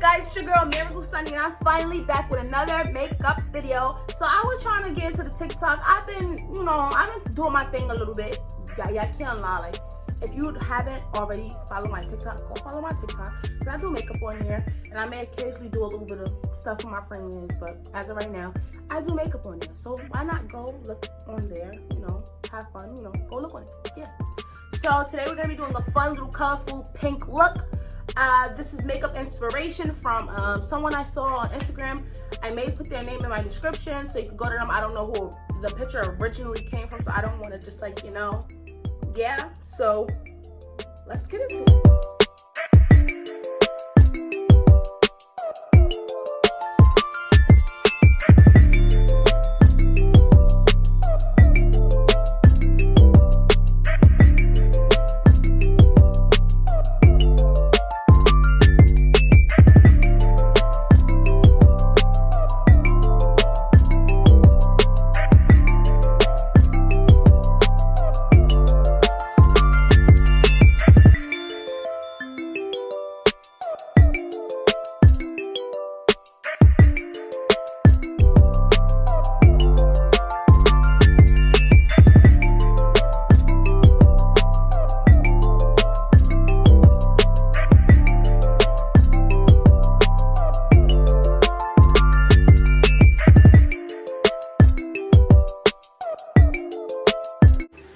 guys, it's your girl Gustaní, and I'm finally back with another makeup video. So I was trying to get into the TikTok. I've been doing my thing a little bit. Yeah, I can't lie. Like, if you haven't already followed my TikTok, go follow my TikTok. Cause I do makeup on here, and I may occasionally do a little bit of stuff for my friends. But as of right now, I do makeup on there. So why not go look on there? Have fun. Go look on it. Yeah. So today we're gonna be doing a fun little colorful pink look. This is makeup inspiration from someone I saw on Instagram. I may put their name in my description so you can go to them. I don't know who the picture originally came from, so I don't want to just yeah. So let's get into it.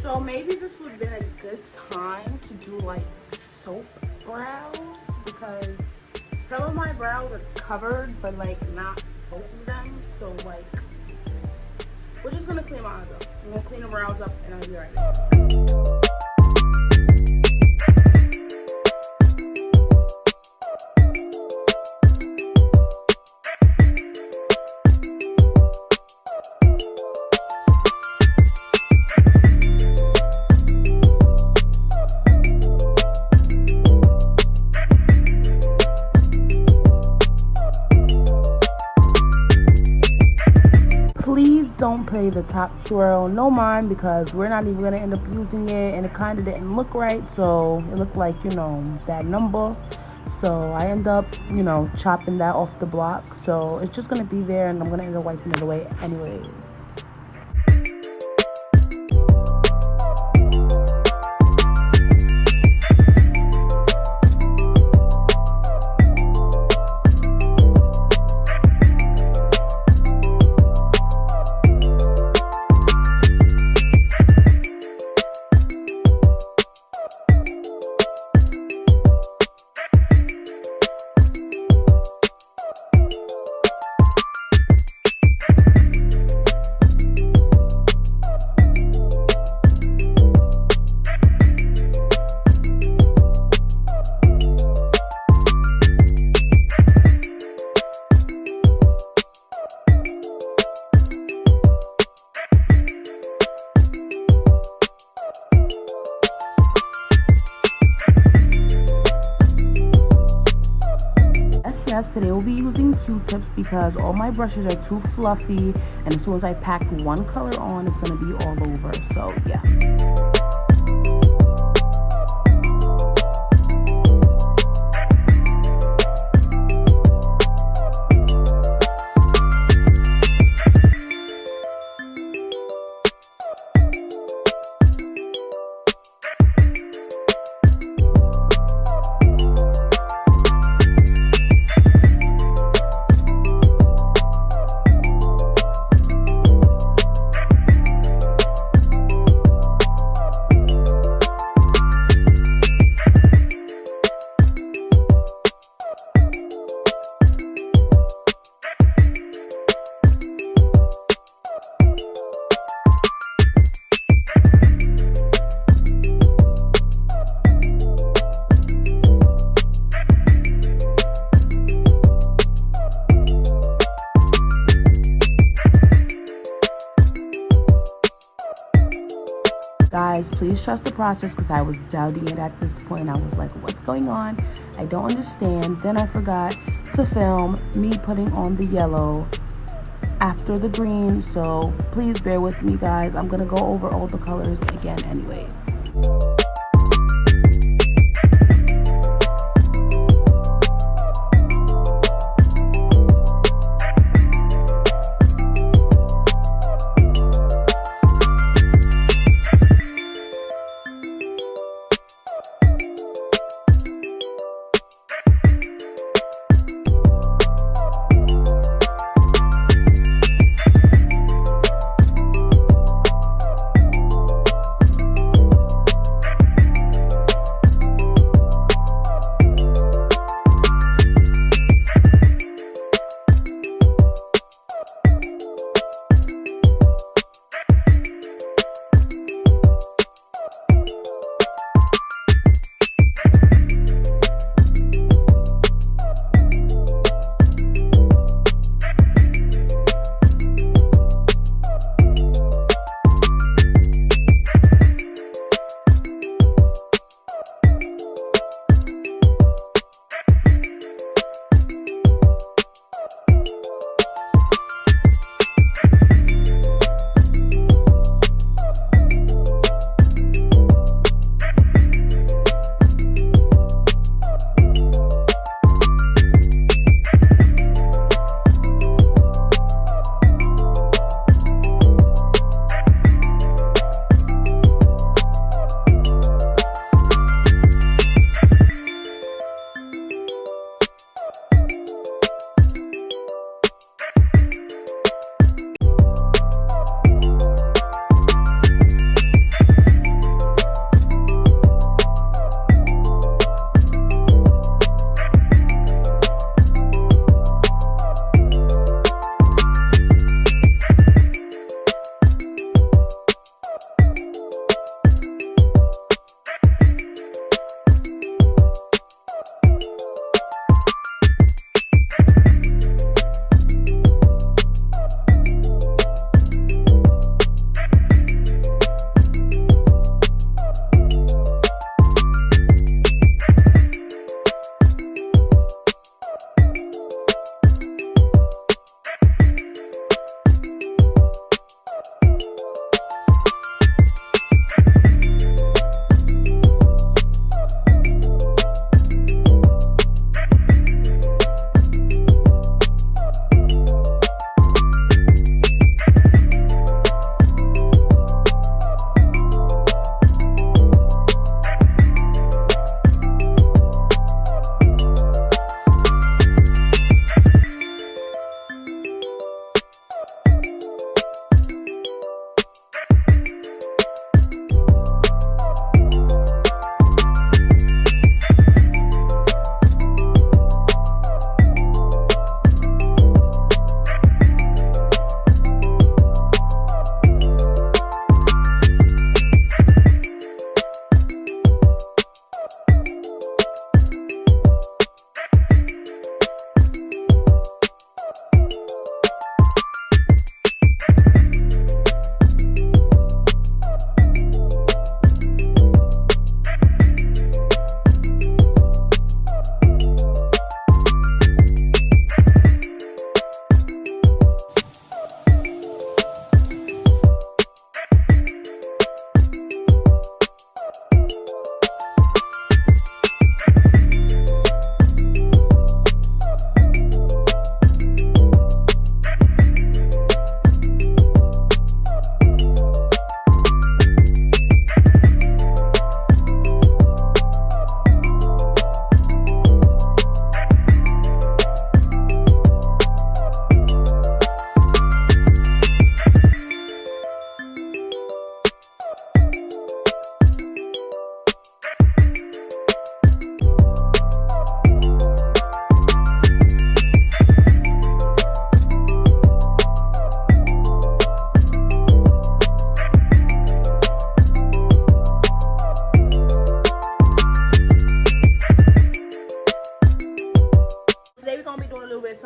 So maybe this would have been a good time to do like soap brows, because some of my brows are covered but like not both of them. So like we're just gonna clean my eyes up. I'm gonna clean the brows up and I'll be right back. Please don't play the top swirl, no mind, because we're not even gonna end up using it, and it kind of didn't look right, so it looked like that number. So I end up chopping that off the block, so it's just gonna be there, and I'm gonna end up wiping it away anyways. Yes, today we'll be using Q-tips because all my brushes are too fluffy, and as soon as I pack one color on, it's going to be all over. So yeah. Guys, please trust the process, because I was doubting it at this point. I was like, what's going on? I don't understand. Then I forgot to film me putting on the yellow after the green, so please bear with me, guys. I'm gonna go over all the colors again anyways.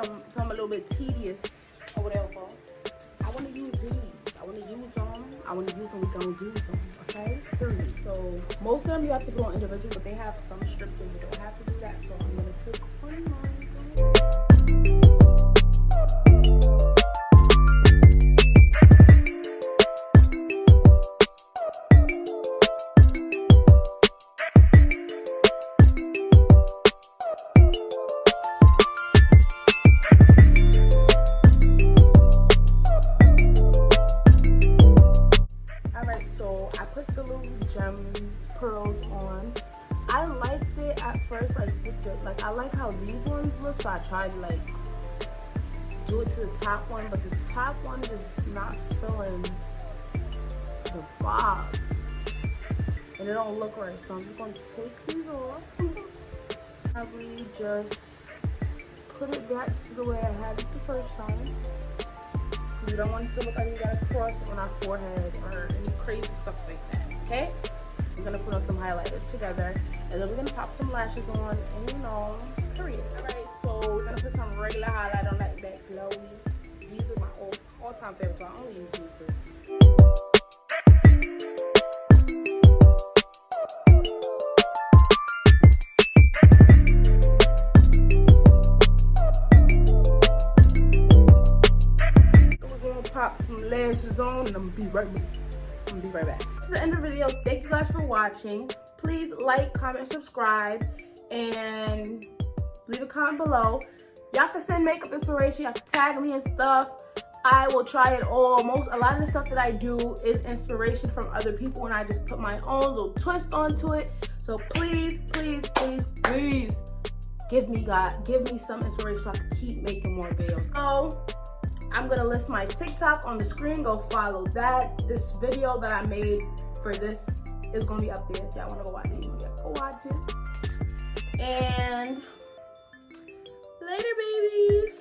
some a little bit tedious or whatever, I want to use these. I want to use them. I want to use them. We're going to use them. Okay? Period. So most of them you have to put on individual, but they have some strips where you don't have to do that. So I'm going to take one more. Pearls on. I liked it at first, like I like how these ones look, so I tried to like do it to the top one, but the top one is not filling the vibes and it don't look right, so I'm just going to take these off. Probably just put it back to the way I had it the first time. You don't want it to look like you got a cross on our forehead or any crazy stuff like that, okay? We're gonna put on some highlighters together, and then we're gonna pop some lashes on, and you know, period. Alright, so we're gonna put some regular highlight on that glowy. These are my all-time favorite, so I only use these two. So we're gonna pop some lashes on, and I'm gonna be right back. This is the end of the video. Thank you guys for watching. Please like, comment, subscribe, and leave a comment below. Y'all can send makeup inspiration. Y'all can tag me and stuff. I will try it all. A lot of the stuff that I do is inspiration from other people, and I just put my own little twist onto it. So please, please, please, please give me some inspiration so I can keep making more videos. So I'm gonna list my TikTok on the screen. Go follow that. This video that I made for this is gonna be up there. If y'all wanna go watch it, go watch it. And later, babies.